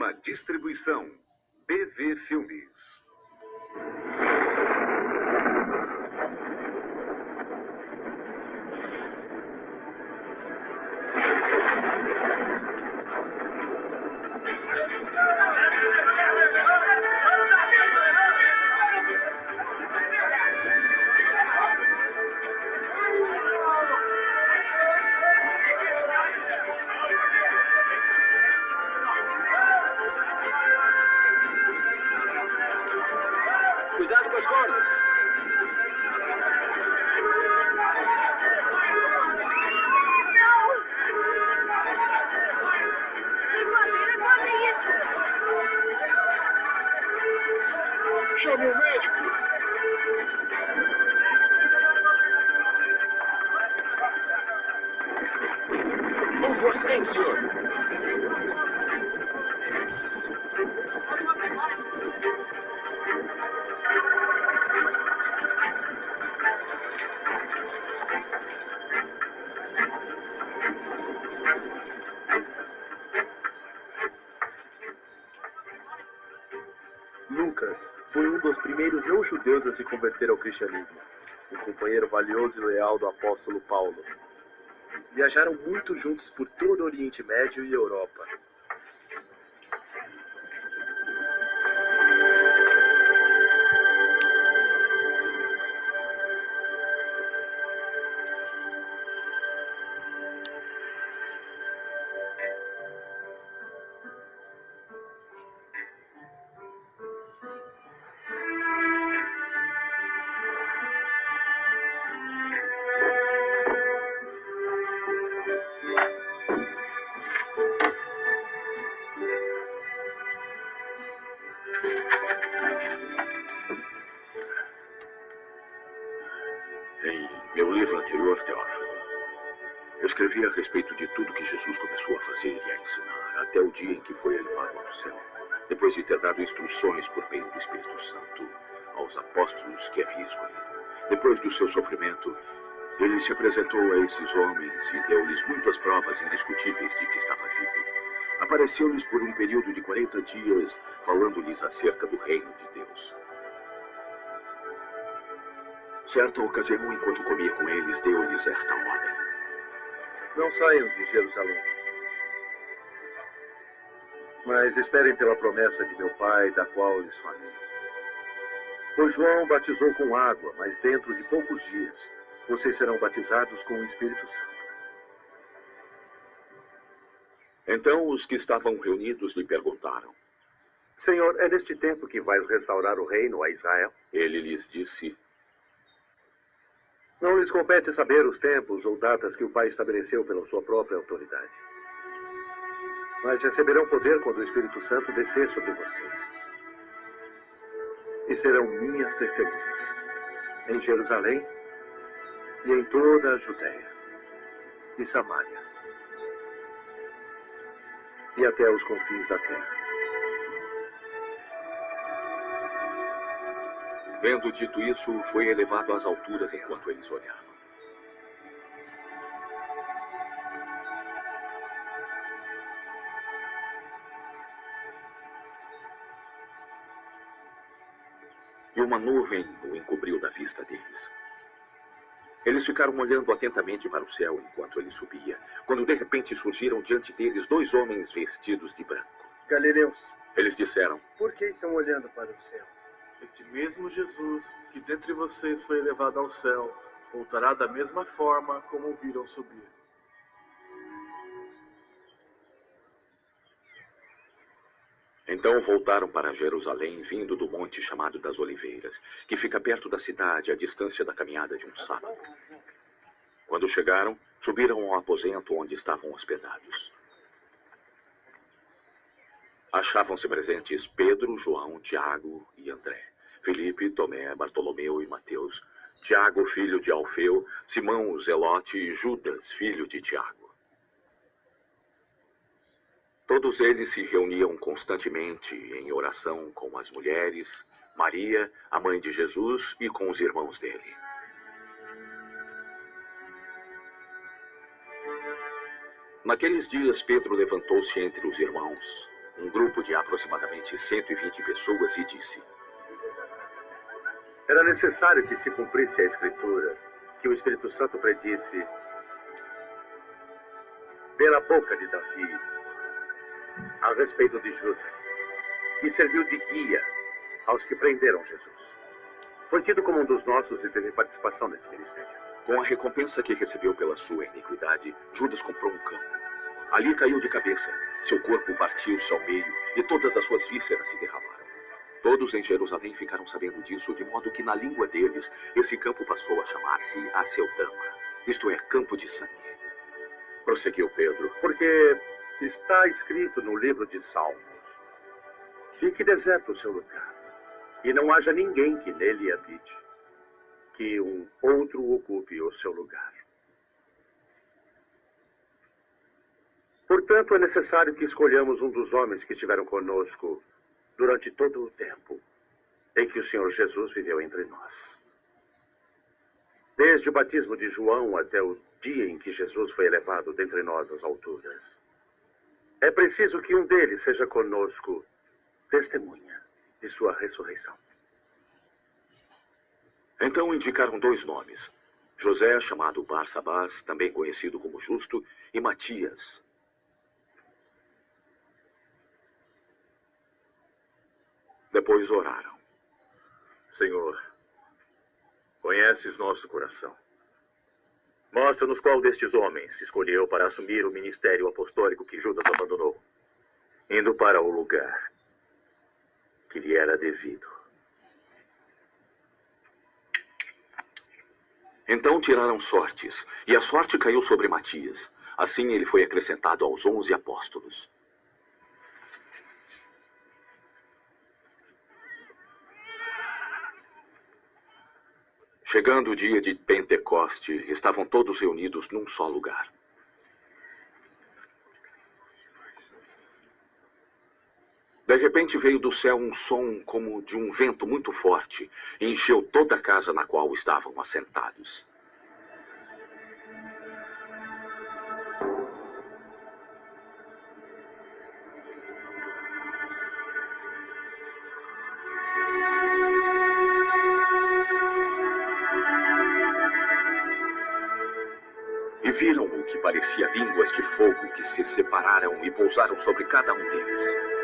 Uma distribuição BV Filmes. Cuidado com as cordas. Não! Levantem isso! Chame o médico. Houve um acidente, senhor. Lucas foi um dos primeiros não-judeus a se converter ao cristianismo, um companheiro valioso e leal do apóstolo Paulo. Viajaram muito juntos por todo o Oriente Médio e Europa. Em meu livro anterior, Teófilo, eu escrevi a respeito de tudo que Jesus começou a fazer e a ensinar, até o dia em que foi elevado ao céu, depois de ter dado instruções por meio do Espírito Santo aos apóstolos que havia escolhido. Depois do seu sofrimento, ele se apresentou a esses homens e deu-lhes muitas provas indiscutíveis de que estava vivo. Apareceu-lhes por um período de 40 dias, falando-lhes acerca do reino de Deus. Certa ocasião, enquanto comia com eles, deu-lhes esta ordem: Não saiam de Jerusalém, mas esperem pela promessa de meu Pai, da qual lhes falei. Pois João batizou com água, mas dentro de poucos dias vocês serão batizados com o Espírito Santo. Então os que estavam reunidos lhe perguntaram: Senhor, é neste tempo que vais restaurar o reino a Israel? Ele lhes disse: Não lhes compete saber os tempos ou datas que o Pai estabeleceu pela sua própria autoridade. Mas receberão poder quando o Espírito Santo descer sobre vocês. E serão minhas testemunhas em Jerusalém e em toda a Judéia e Samária e até os confins da terra. Tendo dito isso, foi elevado às alturas enquanto eles olhavam. E uma nuvem o encobriu da vista deles. Eles ficaram olhando atentamente para o céu enquanto ele subia, quando de repente surgiram diante deles 2 homens vestidos de branco. Galileus, Eles disseram: por que estão olhando para o céu? Este mesmo Jesus, que dentre vocês foi elevado ao céu, voltará da mesma forma como o viram subir. Então voltaram para Jerusalém, vindo do monte chamado das Oliveiras, que fica perto da cidade, à distância da caminhada de um sábado. Quando chegaram, subiram ao aposento onde estavam hospedados. Achavam-se presentes Pedro, João, Tiago e André, Filipe, Tomé, Bartolomeu e Mateus, Tiago, filho de Alfeu, Simão, o Zelote e Judas, filho de Tiago. Todos eles se reuniam constantemente em oração com as mulheres, Maria, a mãe de Jesus, e com os irmãos dele. Naqueles dias, Pedro levantou-se entre os irmãos um grupo de aproximadamente 120 pessoas e disse: Era necessário que se cumprisse a Escritura, que o Espírito Santo predisse pela boca de Davi a respeito de Judas, que serviu de guia aos que prenderam Jesus. Foi tido como um dos nossos e teve participação nesse ministério. Com a recompensa que recebeu pela sua iniquidade, Judas comprou um campo. Ali caiu de cabeça, seu corpo partiu-se ao meio e todas as suas vísceras se derramaram. Todos em Jerusalém ficaram sabendo disso, de modo que na língua deles, esse campo passou a chamar-se Aceldama, isto é, campo de sangue. Prosseguiu Pedro: Porque está escrito no livro de Salmos: fique deserto o seu lugar, e não haja ninguém que nele habite, que um outro ocupe o seu lugar. Portanto, é necessário que escolhamos um dos homens que estiveram conosco durante todo o tempo em que o Senhor Jesus viveu entre nós. Desde o batismo de João até o dia em que Jesus foi elevado dentre nós às alturas. É preciso que um deles seja conosco testemunha de sua ressurreição. Então indicaram 2 nomes: José, chamado Barsabás, também conhecido como Justo, e Matias. Depois oraram: Senhor, conheces nosso coração. Mostra-nos qual destes homens se escolheu para assumir o ministério apostólico que Judas abandonou, indo para o lugar que lhe era devido. Então tiraram sortes, e a sorte caiu sobre Matias. Assim ele foi acrescentado aos 11 apóstolos. Chegando o dia de Pentecoste, estavam todos reunidos num só lugar. De repente veio do céu um som como de um vento muito forte e encheu toda a casa na qual estavam assentados. E viram o que parecia línguas de fogo que se separaram e pousaram sobre cada um deles.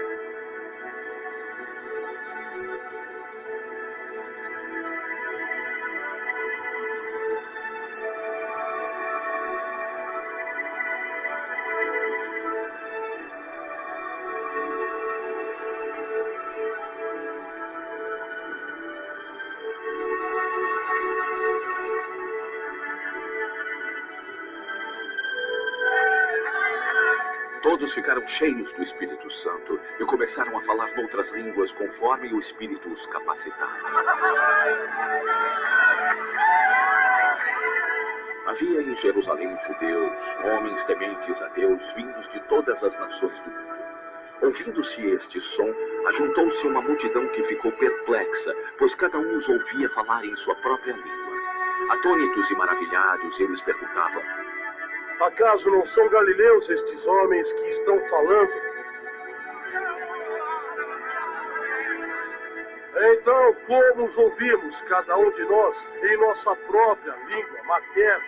Todos ficaram cheios do Espírito Santo e começaram a falar noutras línguas conforme o Espírito os capacitava. Havia em Jerusalém judeus, homens tementes a Deus, vindos de todas as nações do mundo. Ouvindo-se este som, ajuntou-se uma multidão que ficou perplexa, pois cada um os ouvia falar em sua própria língua. Atônitos e maravilhados, eles perguntavam: acaso não são galileus estes homens que estão falando? Então, como os ouvimos, cada um de nós, em nossa própria língua materna?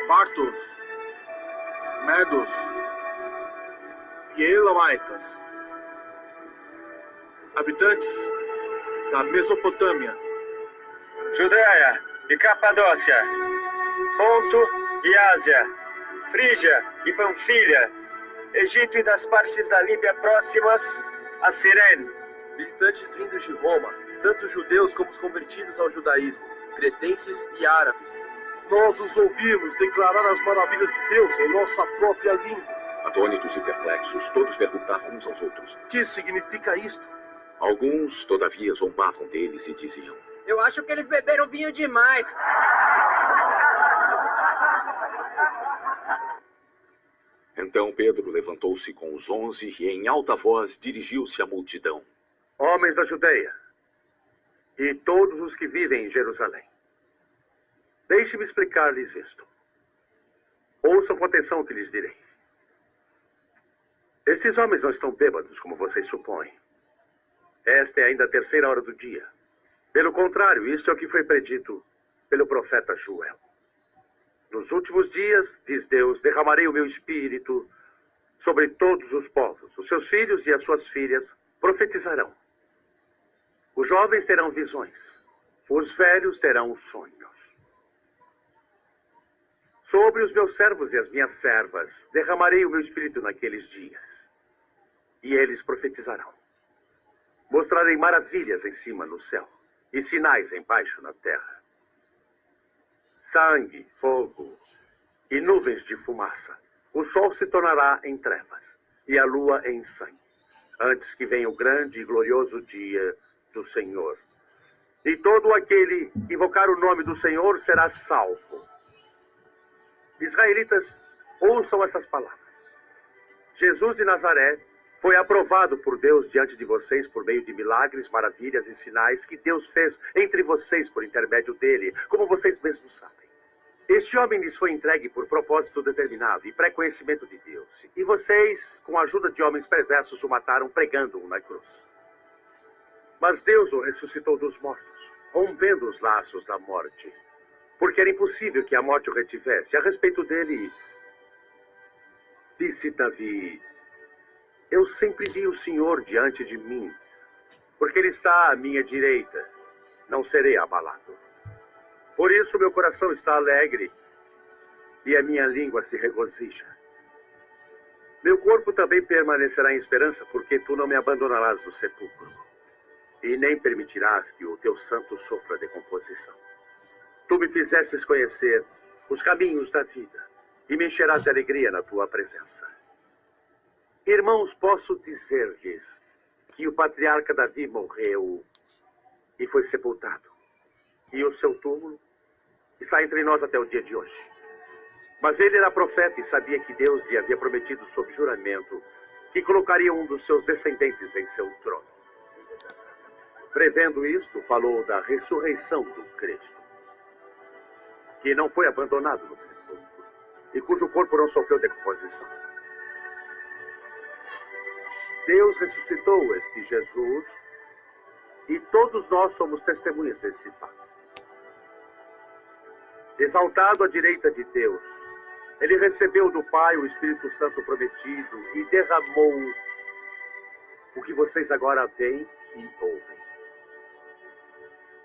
Partos, Medos e Elamitas, habitantes da Mesopotâmia, Judeia e Capadócia, Ponto e Ásia, Frígia e Panfilha, Egito e das partes da Líbia próximas a Cirene. Visitantes vindos de Roma, tanto judeus como os convertidos ao judaísmo, cretenses e árabes. Nós os ouvimos declarar as maravilhas de Deus em nossa própria língua. Atônitos e perplexos, todos perguntavam uns aos outros: que significa isto? Alguns, todavia, zombavam deles e diziam: eu acho que eles beberam vinho demais. Então Pedro levantou-se com os 11 e em alta voz dirigiu-se à multidão: homens da Judeia e todos os que vivem em Jerusalém, deixe-me explicar-lhes isto. Ouçam com atenção o que lhes direi. Estes homens não estão bêbados, como vocês supõem. Esta é ainda a terceira hora do dia. Pelo contrário, isto é o que foi predito pelo profeta Joel. Nos últimos dias, diz Deus, derramarei o meu espírito sobre todos os povos. Os seus filhos e as suas filhas profetizarão. Os jovens terão visões. Os velhos terão sonhos. Sobre os meus servos e as minhas servas, derramarei o meu espírito naqueles dias. E eles profetizarão. Mostrarei maravilhas em cima no céu e sinais embaixo na terra. Sangue, fogo e nuvens de fumaça. O sol se tornará em trevas e a lua em sangue, antes que venha o grande e glorioso dia do Senhor. E todo aquele que invocar o nome do Senhor será salvo. Israelitas, ouçam estas palavras. Jesus de Nazaré foi aprovado por Deus diante de vocês por meio de milagres, maravilhas e sinais que Deus fez entre vocês por intermédio dele, como vocês mesmos sabem. Este homem lhes foi entregue por propósito determinado e pré-conhecimento de Deus. E vocês, com a ajuda de homens perversos, o mataram pregando-o na cruz. Mas Deus o ressuscitou dos mortos, rompendo os laços da morte, porque era impossível que a morte o retivesse. A respeito dele, disse Davi: eu sempre vi o Senhor diante de mim, porque ele está à minha direita, não serei abalado. Por isso meu coração está alegre e a minha língua se regozija. Meu corpo também permanecerá em esperança, porque tu não me abandonarás no sepulcro, e nem permitirás que o teu santo sofra decomposição. Tu me fizestes conhecer os caminhos da vida, e me encherás de alegria na tua presença. Irmãos, posso dizer-lhes que o patriarca Davi morreu e foi sepultado, e o seu túmulo está entre nós até o dia de hoje. Mas ele era profeta e sabia que Deus lhe havia prometido sob juramento que colocaria um dos seus descendentes em seu trono. Prevendo isto, falou da ressurreição do Cristo, que não foi abandonado no sepulcro e cujo corpo não sofreu decomposição. Deus ressuscitou este Jesus e todos nós somos testemunhas desse fato. Exaltado à direita de Deus, ele recebeu do Pai o Espírito Santo prometido e derramou o que vocês agora veem e ouvem.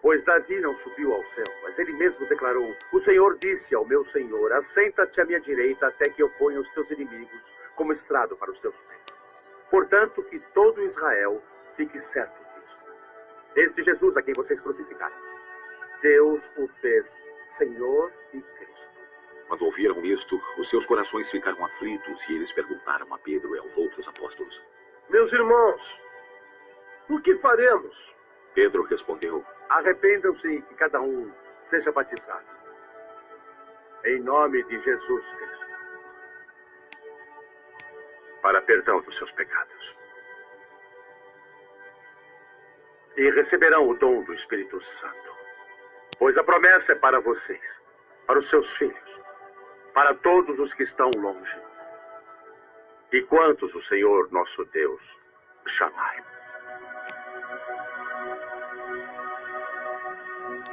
Pois Davi não subiu ao céu, mas ele mesmo declarou: o Senhor disse ao meu Senhor, assenta-te à minha direita até que eu ponha os teus inimigos como estrado para os teus pés. Portanto, que todo Israel fique certo disto. Este Jesus a quem vocês crucificaram, Deus o fez Senhor e Cristo. Quando ouviram isto, os seus corações ficaram aflitos e eles perguntaram a Pedro e aos outros apóstolos: meus irmãos, o que faremos? Pedro respondeu: arrependam-se e que cada um seja batizado em nome de Jesus Cristo, para perdão dos seus pecados. E receberão o dom do Espírito Santo, pois a promessa é para vocês, para os seus filhos, para todos os que estão longe, e quantos o Senhor nosso Deus chamar.